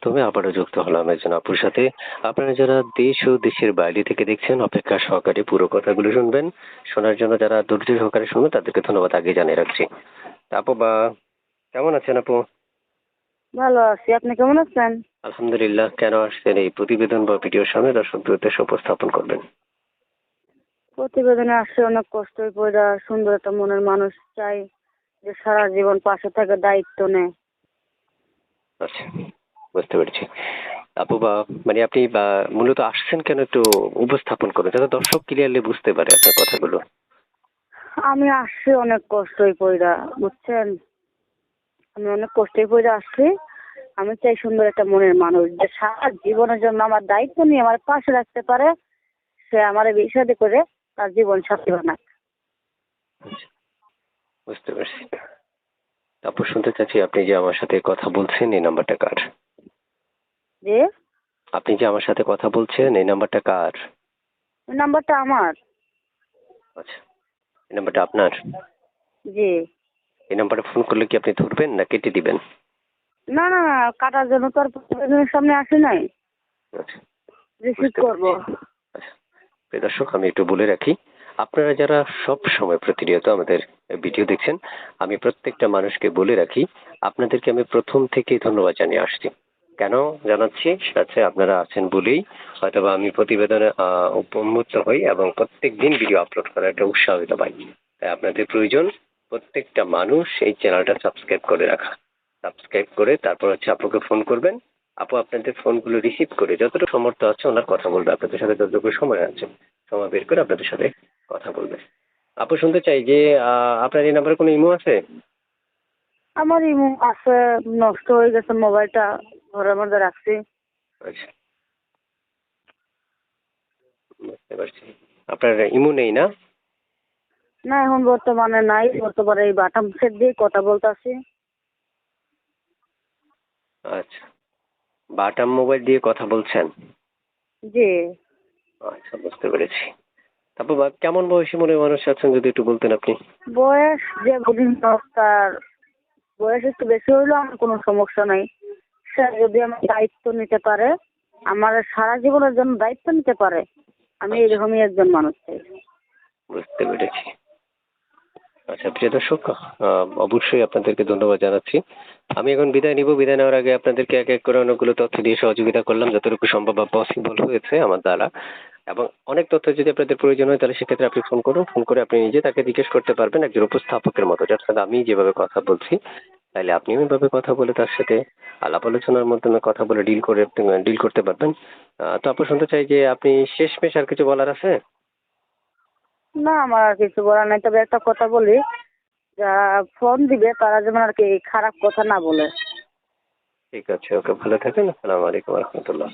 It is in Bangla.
মাধ্যমে আবারও যুক্ত হলাম একজন আপুর সাথে। আপনারা যারা দেশ ও দেশের বাইরে থেকে দেখছেন অপেক্ষা সহকারে পুরো কথাগুলো শুনবেন। শোনার জন্য যারা ধৈর্য সহকারে শুনবেন তাদেরকে ধন্যবাদ আগে জানিয়ে রাখছি। তা আপু কেমন আছেন আপু? ভালো আছি। আপনি কেমন আছেন? আলহামদুলিল্লাহ। কেন আসছেন এই প্রতিবেদন বা ভিডিওর সামনে দর্শকদের উদ্দেশ্যে উপস্থাপন করবেন? প্রতিবেদনে আসছে অনেক কষ্টই পইড়া সুন্দর একটা মনের মানুষ চাই যে সারা জীবন পাশে থাকে, দায়িত্ব নেয়। আচ্ছা, বুঝতে পেরেছি। আপু মানে আপনি মূলত আসছেন কেন একটু উপস্থাপন করুন যাতে দর্শক ক্লিয়ারলি বুঝতে পারে আপনার কথাগুলো। আমি আসছি অনেক কষ্টই পইড়া, বুঝছেন? আমি অনেক কষ্টই পইড়া আসছি। আমি চাই সুন্দর একটা মনের মানুষ যে সারা জীবনের জন্য আমার দায়িত্ব নিয়ে আমার পাশে রাখতে পারে। সে আমার বিয়ে শাদী করে তার জীবন সাথী বানাক। আচ্ছা, বুঝতে পারছি। তারপর শুনতে চাচ্ছি আপনি যে আমার সাথে কথা বলছেন এই নাম্বারটা কার? যে আপনি যে আমার সাথে কথা বলছেন এই নাম্বারটা কার? ওই নাম্বারটা আমার। আচ্ছা, এই নাম্বারটা আপনার? জি। এই নাম্বারে ফোন করলে কি আপনি ধরবেন না কেটে দিবেন? না না না, কাটার জন্য তো আর প্রতিবেদনের সামনে আসি নাই। আচ্ছা, রিসিভ বুঝতে করবো। পেরেছি। আচ্ছা, প্রিয় দর্শক আমি একটু বলে রাখি, আপনারা যারা সব সময় প্রতিনিয়ত আমাদের ভিডিও দেখছেন, আমি প্রত্যেকটা মানুষকে বলে রাখি, আপনাদেরকে আমি প্রথম থেকেই ধন্যবাদ জানিয়ে আসছি। কেন জানাচ্ছি? সেটা হচ্ছে আপনারা আছেন বলেই হয়তোবা আমি প্রতিবেদনে উন্মুক্ত হই এবং প্রত্যেকদিন ভিডিও আপলোড করার একটা উৎসাহিত পাই। তাই আপনাদের প্রয়োজন প্রত্যেকটা মানুষ এই চ্যানেলটা সাবস্ক্রাইব করে রাখা। সাবস্ক্রাইব করে তারপর হচ্ছে আপুকে ফোন করবেন। আপু আপনাদের ফোনগুলো রিসিভ করে যতটুকু সমর্থ আছে ওনার কথা বলবে আপনাদের সাথে, যতটুকু সময় আছে সময় বের করে আপনাদের সাথে কথা বলবে। আপু শুনতে চাই যে আপনার এই নাম্বারে কোনো ইমো আছে? আমার ইমো আছে, নষ্ট হয়ে গেছে মোবাইলটা, ঘরের মধ্যে রাখছি। আচ্ছা, বুঝতে পারছি। আপনার ইমো নেই না? না, এখন বর্তমানে নাই। বর্তমানে এই বাটাম সেট দিয়ে কথা বলতেছি। আচ্ছা, বাটাম মোবাইল দিয়ে কথা বলছেন? জি। আচ্ছা, বুঝতে পেরেছি। তারপর কেমন বয়সী মনে মানুষ আছেন যদি একটু বলতেন আপনি? বয়স যে বুঝিন তার বয়স একটু বেশি হইলেও আমার কোনো সমস্যা নাই। সে যদি আমার দায়িত্ব নিতে পারে, আমার সারা জীবনের জন্য দায়িত্ব নিতে পারে, আমি আচ্ছা, এরকমই একজন মানুষ চাই। বুঝতে পেরেছি। আচ্ছা, প্রিয় দর্শক, অবশ্যই আপনাদেরকে ধন্যবাদ জানাচ্ছি। আমি এখন বিদায় নিব। বিদায় নেওয়ার আগে আপনাদেরকে এক এক করে অনেকগুলো তথ্য দিয়ে সহযোগিতা করলাম যতটুকু সম্ভব বা পসিবল হয়েছে আমার দ্বারা। এবং অনেক তথ্য যদি আপনাদের প্রয়োজন হয় তাহলে সেক্ষেত্রে আপনি ফোন করুন। ফোন করে আপনি নিজে তাকে জিজ্ঞেস করতে পারবেন একজন উপস্থাপকের মতো। যার সাথে আমি যেভাবে কথা বলছি, তাইলে আপনিও এভাবে কথা বলে তার সাথে আলাপ আলোচনার মাধ্যমে কথা বলে ডিল করতে পারবেন। তো আপু শুনতে চাই যে আপনি শেষমেশ আর কিছু বলার আছে? না, আমার আর কিছু বলার নাই। তবে একটা কথা বলি, যারা ফোন দিবে তারা যেন আর কি খারাপ কথা না বলে। ঠিক আছে, ওকে, ভালো থাকেন। আসসালামু আলাইকুম রহমতুল্লাহ।